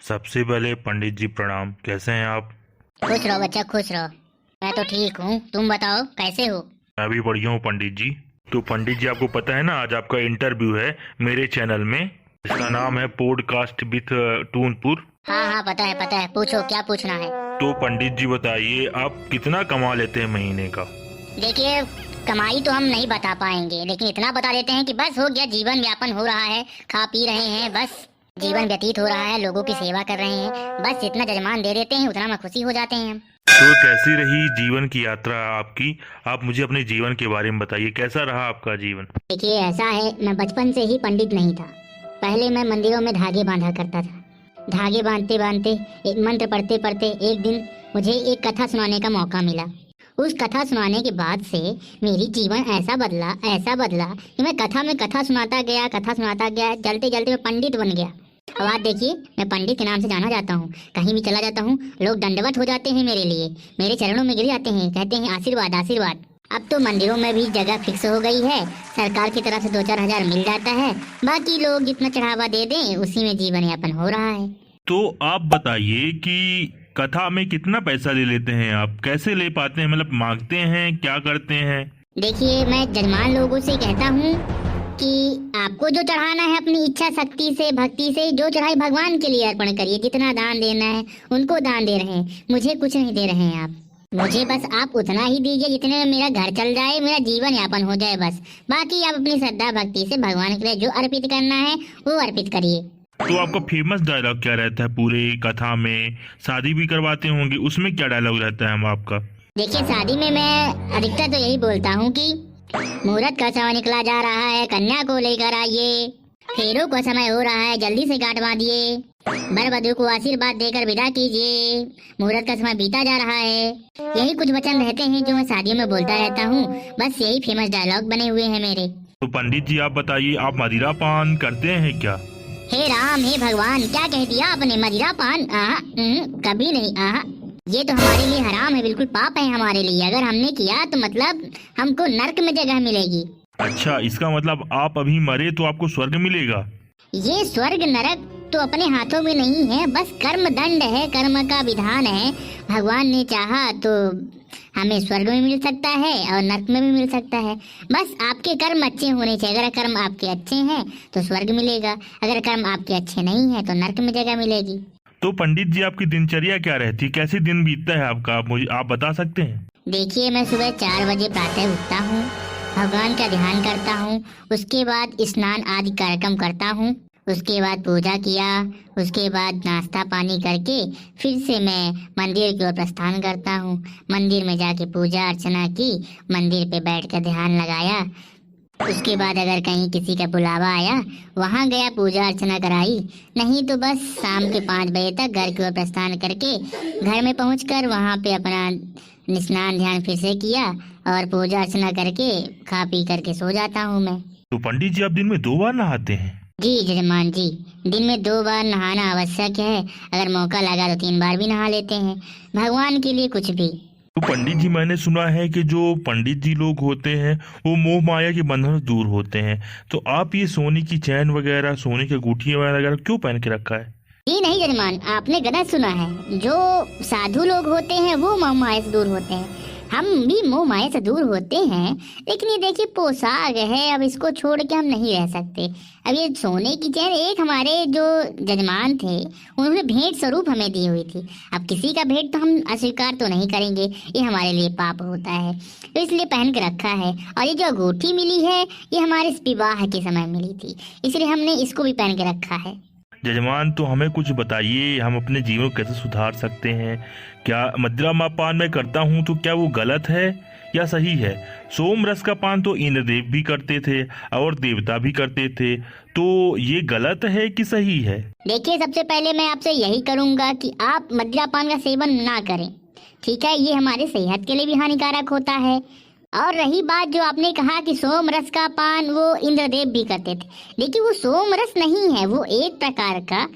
सबसे पहले पंडित जी प्रणाम। कैसे हैं आप? खुश रहो बच्चा, खुश रहो। मैं तो ठीक हूँ, तुम बताओ कैसे हो? मैं भी बढ़िया हूँ पंडित जी। तो पंडित जी, आपको पता है ना, आज आपका इंटरव्यू है मेरे चैनल में। इसका नाम है पॉडकास्ट विथ टूनपुर। हाँ हाँ, पता है, पूछो क्या पूछना है। तो पंडित जी बताइए, आप कितना कमा लेते हैं महीने का? देखिए, कमाई तो हम नहीं बता पाएंगे, लेकिन इतना बता देते हैं कि बस हो गया, जीवन यापन हो रहा है, खा पी रहे हैं, बस जीवन व्यतीत हो रहा है, लोगों की सेवा कर रहे हैं, बस इतना जजमान दे देते हैं, उतना में खुशी हो जाते हैं हम। तो कैसी रही जीवन की यात्रा आपकी? आप मुझे अपने जीवन के बारे में बताइए, कैसा रहा आपका जीवन? देखिए, ऐसा है, मैं बचपन से ही पंडित नहीं था। पहले मैं मंदिरों में धागे बांधा करता था। धागे बांधते बांधते, एक मंत्र पढ़ते पढ़ते एक दिन मुझे एक कथा सुनाने का मौका मिला। उस कथा सुनाने के बाद से मेरी जीवन ऐसा बदला कि मैं कथा सुनाता गया, जलते जलते मैं पंडित बन गया। अब आप देखिए, मैं पंडित के नाम से जाना जाता हूँ, कहीं भी चला जाता हूँ, लोग दंडवत हो जाते हैं मेरे लिए, मेरे चरणों में गिर जाते हैं, कहते हैं आशीर्वाद आशीर्वाद। अब तो मंदिरों में भी जगह फिक्स हो गई है, सरकार की तरफ से 2-4 हजार मिल जाता है, बाकी लोग जितना चढ़ावा दे दें उसी में जीवन यापन हो रहा है। तो आप बताइए कि कथा में कितना पैसा ले लेते हैं आप? कैसे ले पाते हैं? मतलब मांगते हैं, क्या करते हैं? देखिए, मैं जजमान लोगों से कहता हूँ कि आपको जो चढ़ाना है अपनी इच्छा शक्ति से, भक्ति से, जो चढ़ाई भगवान के लिए अर्पण करिए, जितना दान देना है उनको दान दे रहे हैं, मुझे कुछ नहीं दे रहे हैं आप। मुझे बस आप उतना ही दीजिए जितने में मेरा घर चल जाए, मेरा जीवन यापन हो जाए, बस। बाकी आप अपनी श्रद्धा भक्ति से भगवान के लिए जो अर्पित करना है वो अर्पित करिए। तो आपका फेमस डायलॉग क्या रहता है पूरे कथा में? शादी भी करवाते होंगे, उसमें क्या डायलॉग रहता है हम आपका? देखिए, शादी में मैं अधिकतर तो यही बोलता हूँ कि मुहूर्त का समय निकला जा रहा है, कन्या को लेकर आइए, फेरों का समय हो रहा है, जल्दी से गांठ बांधिए, वर वधू को आशीर्वाद देकर विदा कीजिए, मुहूर्त का समय बीता जा रहा है। यही कुछ वचन रहते हैं जो मैं शादियों में बोलता रहता हूँ, बस यही फेमस डायलॉग बने हुए हैं मेरे। तो पंडित जी आप बताइए, आप मदिरा पान करते हैं क्या? हे राम, हे भगवान, क्या कह दिया आपने? मदिरा पान? कभी नहीं। ये तो हमारे लिए हराम है, बिल्कुल पाप है हमारे लिए। अगर हमने किया तो मतलब हमको नर्क में जगह मिलेगी। अच्छा, इसका मतलब आप अभी मरे तो आपको स्वर्ग मिलेगा? ये स्वर्ग नरक तो अपने हाथों में नहीं है, बस कर्म दंड है, कर्म का विधान है। भगवान ने चाहा तो हमें स्वर्ग में मिल सकता है और नर्क में भी मिल सकता है। बस आपके कर्म अच्छे होने चाहिए। अगर कर्म आपके अच्छे हैं तो स्वर्ग मिलेगा, अगर कर्म आपके अच्छे नहीं है तो नर्क में जगह मिलेगी। तो पंडित जी आपकी दिनचर्या क्या रहती है? कैसे दिन बीतता है आपका? आप बता सकते हैं? देखिए, मैं सुबह 4 बजे प्रातः उठता हूँ, भगवान का ध्यान करता हूँ, उसके बाद स्नान आदि कार्यक्रम करता हूँ, उसके बाद पूजा किया, उसके बाद नाश्ता पानी करके फिर से मैं मंदिर की ओर प्रस्थान करता हूँ। मंदिर में जाके पूजा अर्चना की, मंदिर पे बैठ कर ध्यान लगाया, उसके बाद अगर कहीं किसी का बुलावा आया वहाँ गया, पूजा अर्चना कराई, नहीं तो बस शाम के 5 बजे तक घर की ओर प्रस्थान करके घर में पहुँचकर वहाँ पे अपना स्नान ध्यान फिर से किया और पूजा अर्चना करके खा पी करके सो जाता हूँ मैं। तो पंडित जी आप दिन में 2 बार नहाते हैं? जी जजमान जी, दिन में 2 बार नहाना आवश्यक है, अगर मौका लगा तो 3 बार भी नहा लेते हैं, भगवान के लिए कुछ भी। तो पंडित जी मैंने सुना है कि जो पंडित जी लोग होते हैं वो मोह माया के बंधन से दूर होते हैं, तो आप ये सोने की चैन वगैरह, सोने की अंगूठियां वगैरह क्यों पहन के रखा है? जी नहीं जजमान, आपने गलत सुना है। जो साधु लोग होते हैं वो मोह माया से दूर होते हैं, हम भी मोह माया से दूर होते हैं, लेकिन ये देखिए पोशाक है, अब इसको छोड़ के हम नहीं रह सकते। अब ये सोने की चैन एक हमारे जो जजमान थे उन्होंने भेंट स्वरूप हमें दी हुई थी। अब किसी का भेंट तो हम अस्वीकार तो नहीं करेंगे, ये हमारे लिए पाप होता है, तो इसलिए पहन के रखा है। और ये जो अंगूठी मिली है ये हमारे विवाह के समय मिली थी, इसलिए हमने इसको भी पहन के रखा है। जजमान तो हमें कुछ बताइए, हम अपने जीवन को कैसे सुधार सकते हैं? क्या मदिरा पान मैं करता हूँ तो क्या वो गलत है या सही है? सोम रस का पान तो इंद्रदेव भी करते थे और देवता भी करते थे, तो ये गलत है कि सही है? देखिए, सबसे पहले मैं आपसे यही करूंगा कि आप मदिरा पान का सेवन ना करें, ठीक है? ये हमारे सेहत के लिए भी हानिकारक होता है। और रही बात जो आपने कहा कि सोम रस का पान वो इंद्रदेव भी करते थे, लेकिन वो सोम रस नहीं है, वो एक प्रकार का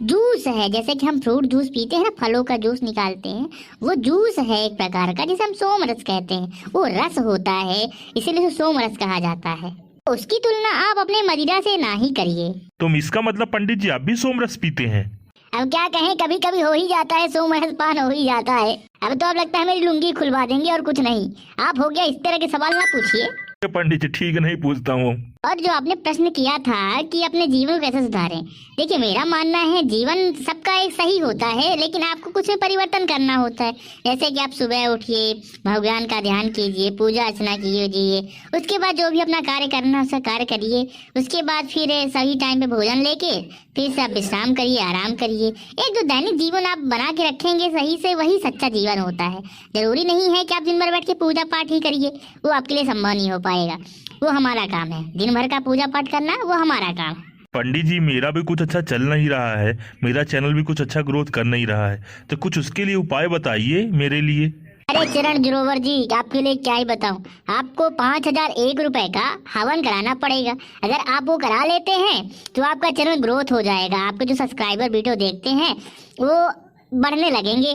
जूस है। जैसे कि हम फ्रूट जूस पीते हैं ना, फलों का जूस निकालते हैं, वो जूस है एक प्रकार का, जिसे हम सोम रस कहते हैं। वो रस होता है, इसीलिए सोम रस कहा जाता है। उसकी तुलना आप अपने मदिरा से ना ही करिए। तुम इसका मतलब पंडित जी आप भी सोम रस पीते हैं? अब क्या कहें, कभी कभी हो ही जाता है, सोमरस पान हो ही जाता है। अब तो अब लगता है मेरी लुंगी खुलवा देंगे और कुछ नहीं। आप हो गया, इस तरह के सवाल ना पूछिए। पंडित जी ठीक है, नहीं पूछता हूँ। और जो आपने प्रश्न किया था कि अपने जीवन को कैसे सुधारें, देखिए मेरा मानना है जीवन सबका एक सही होता है, लेकिन आपको कुछ में परिवर्तन करना होता है। जैसे कि आप सुबह उठिए, भगवान का ध्यान कीजिए, पूजा अर्चना कीजिए, उसके बाद जो भी अपना कार्य करना है उसका कार्य करिए। उसके बाद फिर सही टाइम पे भोजन लेके फिर से आप विश्राम करिए, आराम करिए। एक जो दैनिक जीवन आप बना के रखेंगे सही से, वही सच्चा जीवन होता है। जरूरी नहीं है कि आप दिन भर बैठ के पूजा पाठ ही करिए, वो आपके लिए संभव नहीं हो पाएगा। वो हमारा काम है, दिन भर का पूजा पाठ करना वो हमारा काम है। पंडित जी मेरा भी कुछ अच्छा चल नहीं रहा है, मेरा चैनल भी कुछ अच्छा ग्रोथ कर नहीं रहा है, तो कुछ उसके लिए उपाय बताइए मेरे लिए। अरे चरण जरोवर जी, आपके लिए क्या ही बताऊं। आपको 5001 रुपए का हवन कराना पड़ेगा। अगर आप वो करा लेते हैं तो आपका चैनल ग्रोथ हो जाएगा। आपके जो सब्सक्राइबर वीडियो देखते हैं वो बढ़ने लगेंगे।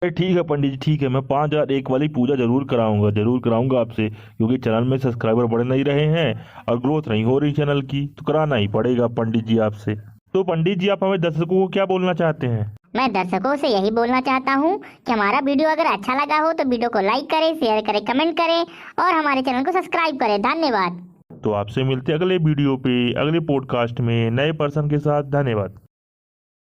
ठीक है पंडित जी, ठीक है, मैं 5001 वाली पूजा जरूर कराऊंगा आपसे, क्योंकि चैनल में सब्सक्राइबर बढ़ नहीं रहे हैं और ग्रोथ नहीं हो रही चैनल की, तो कराना ही पड़ेगा पंडित जी आपसे। तो पंडित जी आप हमें दर्शकों को क्या बोलना चाहते हैं? मैं दर्शकों से यही बोलना चाहता हूँ कि हमारा वीडियो अगर अच्छा लगा हो तो वीडियो को लाइक करें, शेयर करें, कमेंट करें और हमारे चैनल को सब्सक्राइब करें। धन्यवाद। तो आपसे मिलते हैं अगले वीडियो पे, अगले पॉडकास्ट में नए पर्सन के साथ। धन्यवाद।